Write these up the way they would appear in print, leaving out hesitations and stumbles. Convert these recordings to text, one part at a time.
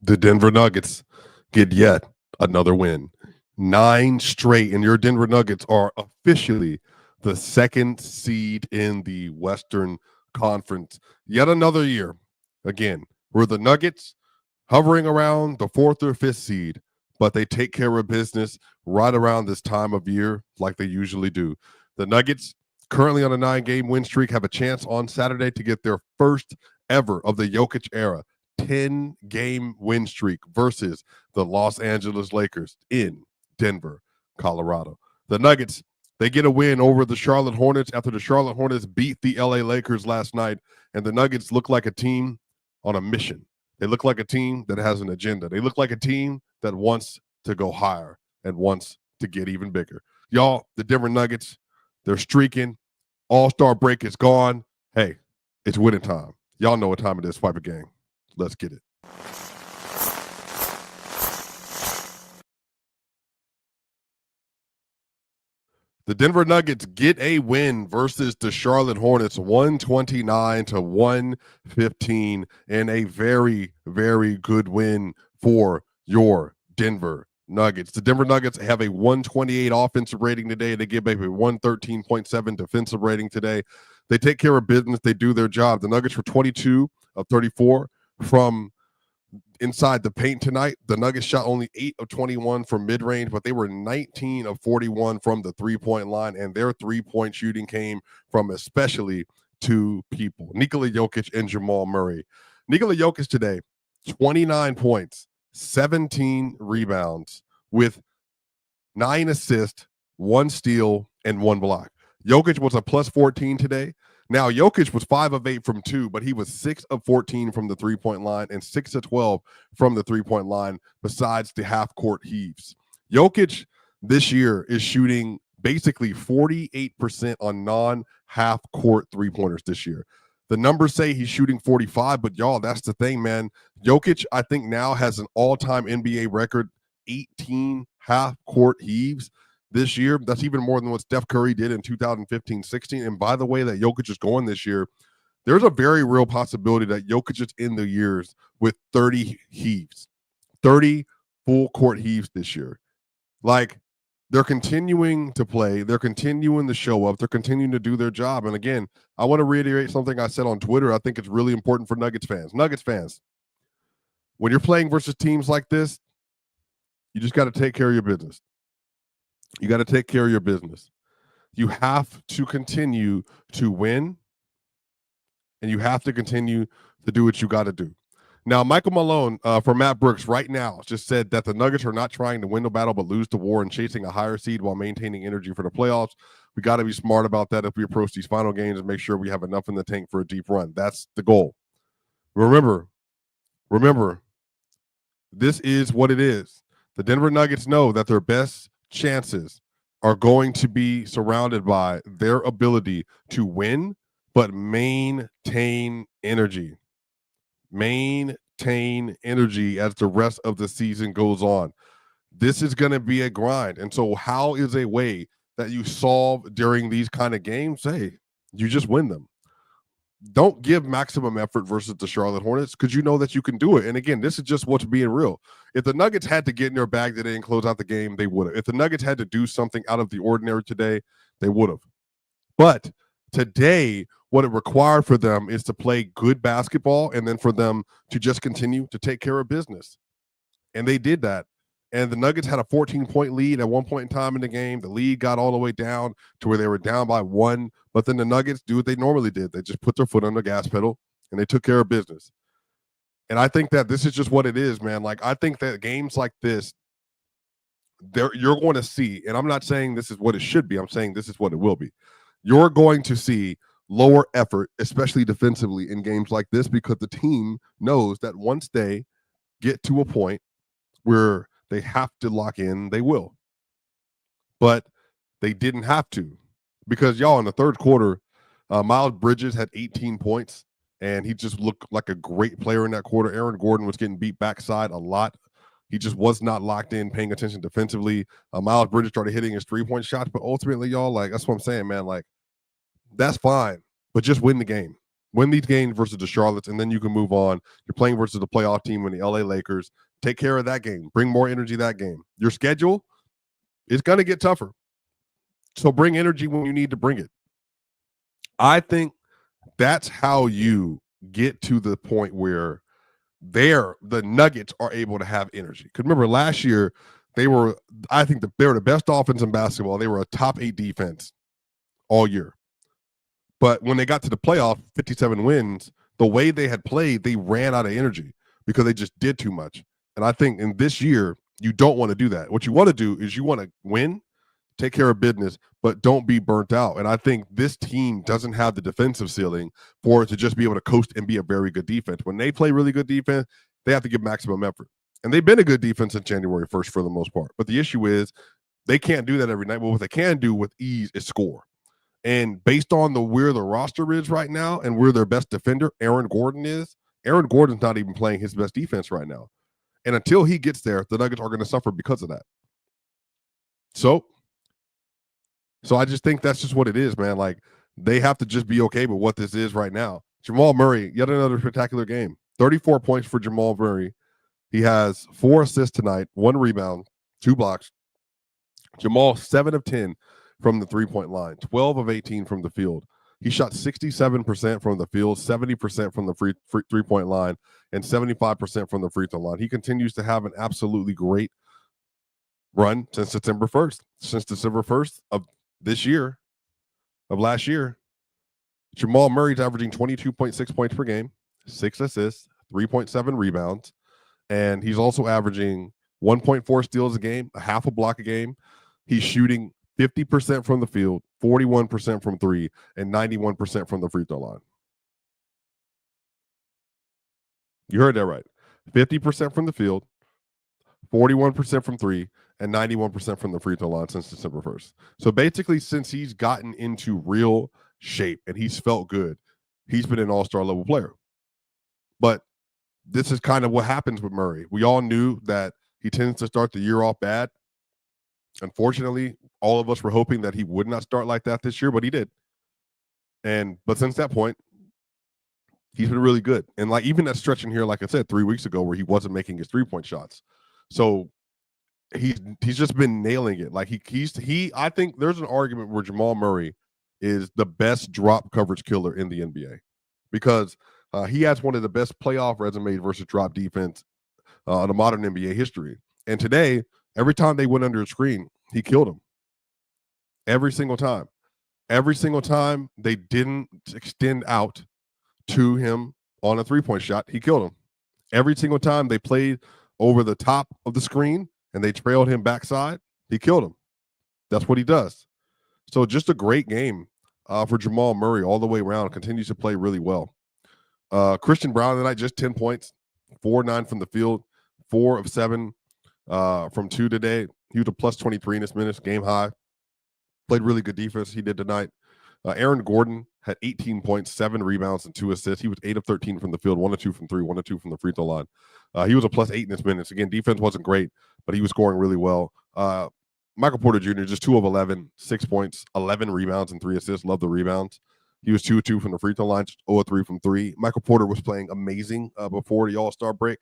The Denver Nuggets get yet another win. 9 straight, and your Denver Nuggets are officially the second seed in the Western Conference. Yet another year, again, where the Nuggets hovering around the 4th or 5th seed, but they take care of business right around this time of year like they usually do. The Nuggets, currently on a 9-game win streak, have a chance on Saturday to get their first ever of the Jokic era 10-game win streak versus the Los Angeles Lakers in Denver, Colorado. The Nuggets, they get a win over the Charlotte Hornets after the Charlotte Hornets beat the LA Lakers last night, and the Nuggets look like a team on a mission. They look like a team that has an agenda. They look like a team that wants to go higher and wants to get even bigger. Y'all, the Denver Nuggets, they're streaking. All-Star break is gone. Hey, it's winning time. Y'all know what time it is, Swipa gang. Let's get it. The Denver Nuggets get a win versus the Charlotte Hornets, 129-115, and a very, very good win for your Denver Nuggets. The Denver Nuggets have a 128 offensive rating today. They give back a 113.7 defensive rating today. They take care of business. They do their job. The Nuggets were 22 of 34 from inside the paint tonight. The Nuggets shot only 8 of 21 from mid-range, but they were 19 of 41 from the three-point line, and their three-point shooting came from especially 2 people, Nikola Jokic and Jamal Murray. Nikola Jokic today, 29 points, 17 rebounds with 9 assists, 1 steal, and 1 block. Jokic was a plus 14 today. Now, Jokic was 5 of 8 from 2, but he was 6 of 14 from the three-point line and 6 of 12 from the three-point line, besides the half-court heaves. Jokic this year is shooting basically 48% on non-half-court three-pointers this year. The numbers say he's shooting 45, but y'all, that's the thing, man. Jokic, I think, now has an all-time NBA record, 18 half-court heaves this year. That's even more than what Steph Curry did in 2015-16. And by the way that Jokic is going this year, there's a very real possibility that Jokic is in the years with 30 heaves, 30 full court heaves this year. Like, they're continuing to play. They're continuing to show up. They're continuing to do their job. And again, I want to reiterate something I said on Twitter. I think it's really important for Nuggets fans. Nuggets fans, when you're playing versus teams like this, you just got to take care of your business. You got to take care of your business. You have to continue to win, and you have to continue to do what you got to do. Now, Michael Malone from Matt Brooks right now just said that the Nuggets are not trying to win the battle but lose the war and chasing a higher seed while maintaining energy for the playoffs. We got to be smart about that if we approach these final games and make sure we have enough in the tank for a deep run. That's the goal. Remember, this is what it is. The Denver Nuggets know that their best chances are going to be surrounded by their ability to win, but maintain energy. Maintain energy as the rest of the season goes on. This is going to be a grind. And so how is a way that you solve during these kind of games? Hey, you just win them. Don't give maximum effort versus the Charlotte Hornets because you know that you can do it. And again, this is just what's being real. If the Nuggets had to get in their bag today and close out the game, they would have. If the Nuggets had to do something out of the ordinary today, they would have. But today, what it required for them is to play good basketball and then for them to just continue to take care of business. And they did that. And the Nuggets had a 14-point lead at one point in time in the game. The lead got all the way down to where they were down by 1. But then the Nuggets do what they normally did. They just put their foot on the gas pedal, and they took care of business. And I think that this is just what it is, man. Like, I think that games like this, you're going to see, and I'm not saying this is what it should be. I'm saying this is what it will be. You're going to see lower effort, especially defensively in games like this, because the team knows that once they get to a point where they have to lock in, they will. But they didn't have to because, y'all, in the third quarter, Miles Bridges had 18 points, and he just looked like a great player in that quarter. Aaron Gordon was getting beat backside a lot. He just was not locked in, paying attention defensively. Miles Bridges started hitting his three-point shots, but ultimately, y'all, like, that's what I'm saying, man. Like, that's fine, but just win the game. Win these games versus the Charlottes, and then you can move on. You're playing versus the playoff team in the LA Lakers. Take care of that game. Bring more energy that game. Your schedule is going to get tougher. So bring energy when you need to bring it. I think that's how you get to the point where the Nuggets are able to have energy. Because remember, last year, they were the best offense in basketball. They were a top 8 defense all year. But when they got to the playoff, 57 wins, the way they had played, they ran out of energy because they just did too much. And I think in this year, you don't want to do that. What you want to do is you want to win, take care of business, but don't be burnt out. And I think this team doesn't have the defensive ceiling for it to just be able to coast and be a very good defense. When they play really good defense, they have to give maximum effort. And they've been a good defense since January 1st for the most part. But the issue is they can't do that every night. But what they can do with ease is score. And based on where the roster is right now and where their best defender, Aaron Gordon's not even playing his best defense right now. And until he gets there, the Nuggets are going to suffer because of that. So I just think that's just what it is, man. Like, they have to just be okay with what this is right now. Jamal Murray, yet another spectacular game. 34 points for Jamal Murray. He has 4 assists tonight, 1 rebound, 2 blocks. Jamal, 7 of 10 from the three-point line, 12 of 18 from the field. He shot 67% from the field, 70% from the free three-point line, and 75% from the free throw line. He continues to have an absolutely great run since December 1st. Since December 1st of last year, Jamal Murray's averaging 22.6 points per game, 6 assists, 3.7 rebounds, and he's also averaging 1.4 steals a game, a half a block a game. He's shooting 50% from the field, 41% from 3, and 91% from the free throw line. You heard that right. 50% from the field, 41% from 3, and 91% from the free throw line since December 1st. So basically, since he's gotten into real shape and he's felt good, he's been an all-star level player. But this is kind of what happens with Murray. We all knew that he tends to start the year off bad. Unfortunately, all of us were hoping that he would not start like that this year, but he did. But since that point, he's been really good. And like even that stretch in here, like I said, 3 weeks ago, where he wasn't making his 3-point shots. So he's just been nailing it. Like I think there's an argument where Jamal Murray is the best drop coverage killer in the NBA because he has one of the best playoff resumes versus drop defense in the modern NBA history. And today, every time they went under a screen, he killed them. Every single time. Every single time they didn't extend out to him on a 3-point shot, he killed him. Every single time they played over the top of the screen and they trailed him backside, he killed him. That's what he does. So just a great game for Jamal Murray all the way around. Continues to play really well. Christian Brown tonight, just 10 points, 4-9 from the field, 4 of 7 from 2 today. He was a plus 23 in this minutes, game high. Played really good defense he did tonight. Aaron Gordon had 18 points, 7 rebounds, and 2 assists. He was 8 of 13 from the field, 1 of 2 from 3, 1 of 2 from the free throw line. He was a plus 8 in this minutes. Again, defense wasn't great, but he was scoring really well. Michael Porter Jr., just 2 of 11, 6 points, 11 rebounds, and 3 assists. Love the rebounds. He was 2 of 2 from the free throw line, 0 of 3 from 3. Michael Porter was playing amazing before the All-Star break.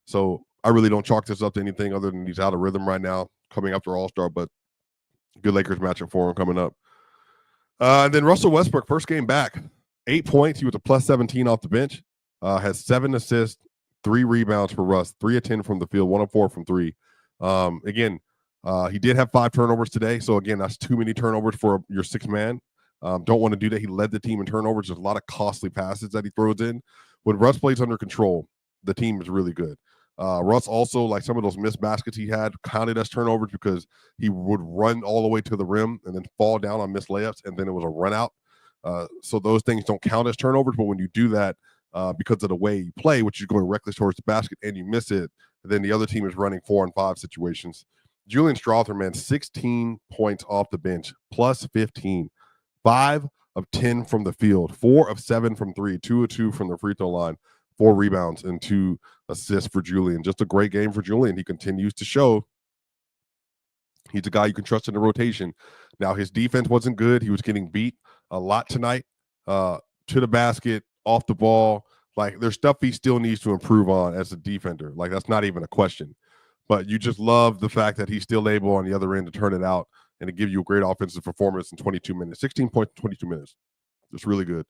So I really don't chalk this up to anything other than he's out of rhythm right now, coming after All-Star, but good Lakers matchup for him coming up. And then Russell Westbrook, first game back, 8 points. He was a plus 17 off the bench. Has 7 assists, 3 rebounds for Russ, 3 of 10 from the field, 1 of 4 from 3. Again, he did have 5 turnovers today. So again, that's too many turnovers for your 6th man. Don't want to do that. He led the team in turnovers. There's a lot of costly passes that he throws in. When Russ plays under control, the team is really good. Russ also, like some of those missed baskets he had, counted as turnovers because he would run all the way to the rim and then fall down on missed layups, and then it was a run out. So those things don't count as turnovers, but when you do that because of the way you play, which is going reckless towards the basket, and you miss it, then the other team is running 4 and 5 situations. Julian Strawther, man, 16 points off the bench, plus 15. 5 of 10 from the field, 4 of 7 from 3, 2 of 2 from the free throw line, 4 rebounds, and 2 assists for Julian. Just a great game for Julian. He continues to show he's a guy you can trust in the rotation. Now, his defense wasn't good. He was getting beat a lot tonight to the basket, off the ball. Like, there's stuff he still needs to improve on as a defender. Like, that's not even a question. But you just love the fact that he's still able on the other end to turn it out and to give you a great offensive performance in 22 minutes. 16 points, 22 minutes. It's really good.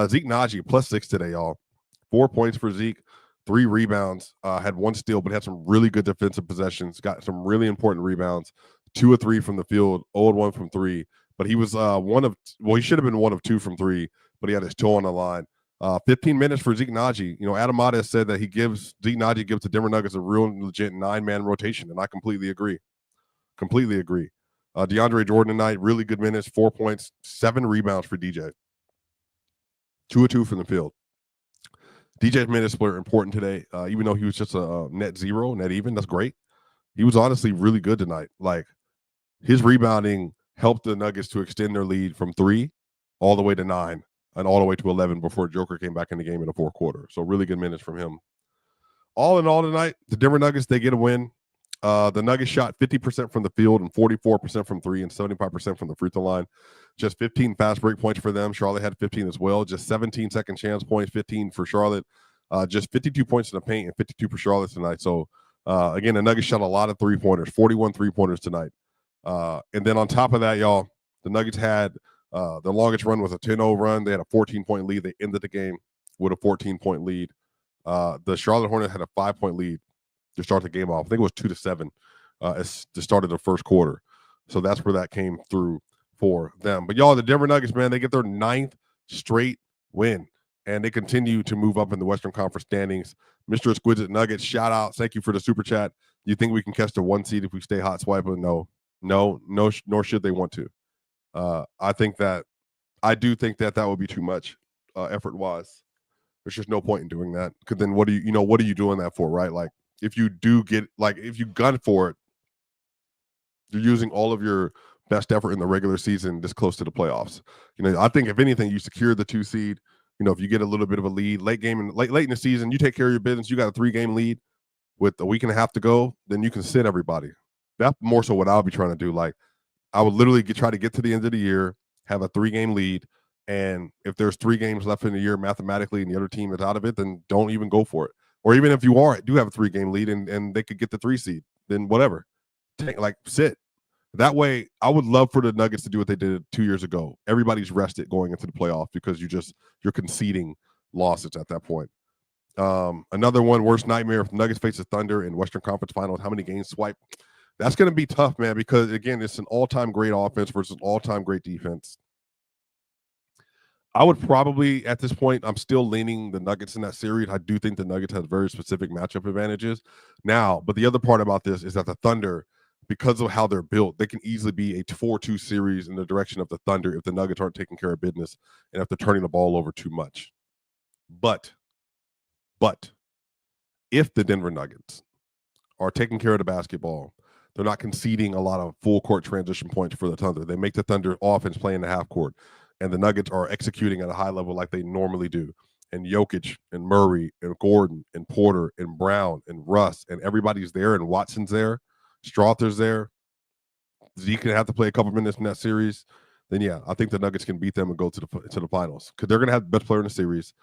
Zeke Naji, +6 today, y'all. 4 points for Zeke, 3 rebounds, had 1 steal, but had some really good defensive possessions, got some really important rebounds, 2 of 3 from the field, 0 of 1 from 3. But he was he should have been 1 of 2 from 3, but he had his toe on the line. 15 minutes for Zeke Naji. You know, Adam Mata said that Zeke Naji gives the Denver Nuggets a real legit 9-man rotation, and I completely agree. Completely agree. DeAndre Jordan tonight, really good minutes, 4 points, 7 rebounds for DJ. 2 of 2 from the field. DJ's minutes were important today, even though he was just a net zero, net even. That's great. He was honestly really good tonight. Like, his rebounding helped the Nuggets to extend their lead from 3 all the way to 9 and all the way to 11 before Joker came back in the game in the fourth quarter. So really good minutes from him. All in all tonight, the Denver Nuggets, they get a win. The Nuggets shot 50% from the field and 44% from 3 and 75% from the free throw line. Just 15 fast break points for them. Charlotte had 15 as well. Just 17 second chance points, 15 for Charlotte. Just 52 points in the paint and 52 for Charlotte tonight. So, again, the Nuggets shot a lot of three-pointers, 41 three-pointers tonight. And then on top of that, y'all, the Nuggets had the longest run was a 10-0 run. They had a 14-point lead. They ended the game with a 14-point lead. The Charlotte Hornets had a 5-point lead to start the game off. I think it was 2-7 as the start of the first quarter. So that's where that came through for them. But y'all, the Denver Nuggets, man, they get their 9th straight win, and they continue to move up in the Western Conference standings. Mr. Exquisite Nuggets, shout out. Thank you for the super chat. You think we can catch the 1 seed if we stay hot, Swipa? No, nor should they want to. I do think that would be too much effort wise. There's just no point in doing that, because then what are you doing that for, right? Like, if you gun for it, you're using all of your best effort in the regular season this close to the playoffs. You know, I think if anything, you secure the 2 seed. You know, if you get a little bit of a lead late in the season, you take care of your business. You got a 3-game lead with a week and a half to go, then you can sit everybody. That's more so what I'll be trying to do. Like, I would literally try to get to the end of the year, have a 3-game lead, and if there's 3 games left in the year mathematically and the other team is out of it, then don't even go for it. Or even if you do have a 3-game lead and they could get the 3 seed, then whatever. Sit. That way, I would love for the Nuggets to do what they did 2 years ago. Everybody's rested going into the playoffs because you're conceding losses at that point. Another one, worst nightmare, if the Nuggets face the Thunder in Western Conference Finals, how many games swipe? That's going to be tough, man, because, again, it's an all-time great offense versus all-time great defense. I would probably, at this point, I'm still leaning the Nuggets in that series. I do think the Nuggets have very specific matchup advantages. Now, but the other part about this is that the Thunder, because of how they're built, they can easily be a 4-2 series in the direction of the Thunder if the Nuggets aren't taking care of business and if they're turning the ball over too much. But if the Denver Nuggets are taking care of the basketball, they're not conceding a lot of full court transition points for the Thunder. They make the Thunder offense play in the half court, and the Nuggets are executing at a high level like they normally do. And Jokic and Murray and Gordon and Porter and Brown and Russ and everybody's there, and Watson's there, Strother's there. Zeke can have to play a couple minutes in that series. Then yeah, I think the Nuggets can beat them and go to the finals, because they're going to have the best player in the series.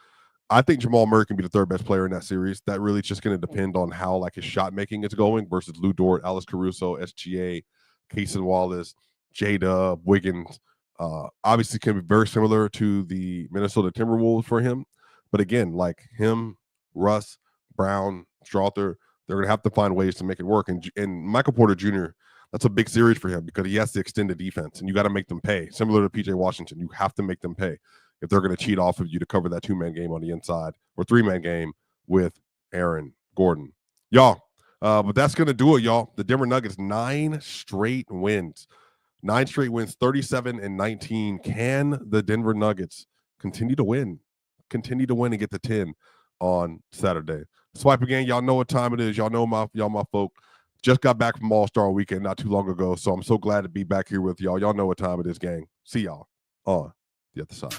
I think Jamal Murray can be the 3rd best player in that series. That really is just going to depend on how, like, his shot making is going versus Lou Dort, Alex Caruso, SGA, Cason Wallace, J-Dub, Wiggins. Obviously can be very similar to the Minnesota Timberwolves for him. But again, like him, Russ, Brown, Strother, they're going to have to find ways to make it work. And Michael Porter Jr., that's a big series for him because he has to extend the defense, and you got to make them pay. Similar to PJ Washington, you have to make them pay if they're going to cheat off of you to cover that 2-man game on the inside or 3-man game with Aaron Gordon. Y'all, but that's going to do it, y'all. The Denver Nuggets, 9 straight wins. 9 straight wins, 37-19. Can the Denver Nuggets continue to win and get to 10 on Saturday? Swipe again. Y'all know what time it is. Y'all know my folk. Just got back from All-Star Weekend not too long ago, so I'm so glad to be back here with y'all. Y'all know what time it is, gang. See y'all on the other side.